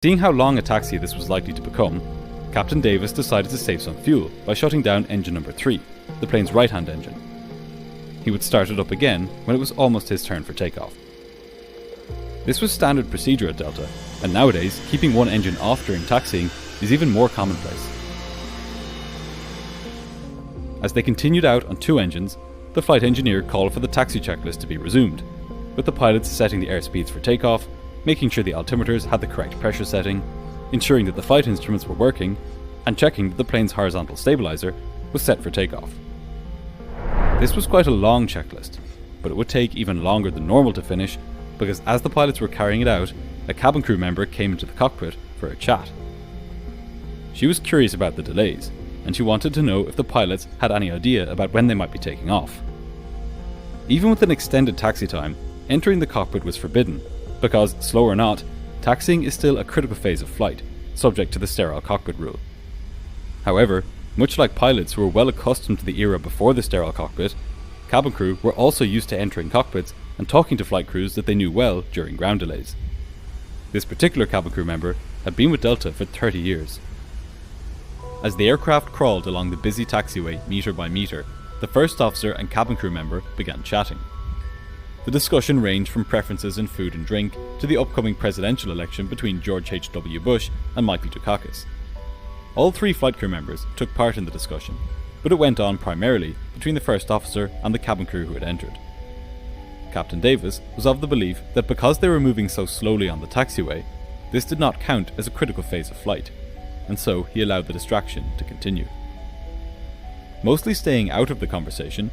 Seeing how long a taxi this was likely to become, Captain Davis decided to save some fuel by shutting down engine number 3, the plane's right-hand engine. He would start it up again when it was almost his turn for takeoff. This was standard procedure at Delta, and nowadays keeping one engine off during taxiing is even more commonplace. As they continued out on 2 engines, the flight engineer called for the taxi checklist to be resumed, with the pilots setting the airspeeds for takeoff, making sure the altimeters had the correct pressure setting, ensuring that the flight instruments were working, and checking that the plane's horizontal stabilizer was set for takeoff. This was quite a long checklist, but it would take even longer than normal to finish because as the pilots were carrying it out, a cabin crew member came into the cockpit for a chat. She was curious about the delays, and she wanted to know if the pilots had any idea about when they might be taking off. Even with an extended taxi time, entering the cockpit was forbidden, because, slow or not, taxiing is still a critical phase of flight, subject to the sterile cockpit rule. However, much like pilots who were well accustomed to the era before the sterile cockpit, cabin crew were also used to entering cockpits and talking to flight crews that they knew well during ground delays. This particular cabin crew member had been with Delta for 30 years. As the aircraft crawled along the busy taxiway metre by metre, the first officer and cabin crew member began chatting. The discussion ranged from preferences in food and drink to the upcoming presidential election between George H.W. Bush and Michael Dukakis. All 3 flight crew members took part in the discussion, but it went on primarily between the first officer and the cabin crew who had entered. Captain Davis was of the belief that because they were moving so slowly on the taxiway, this did not count as a critical phase of flight, and so he allowed the distraction to continue. Mostly staying out of the conversation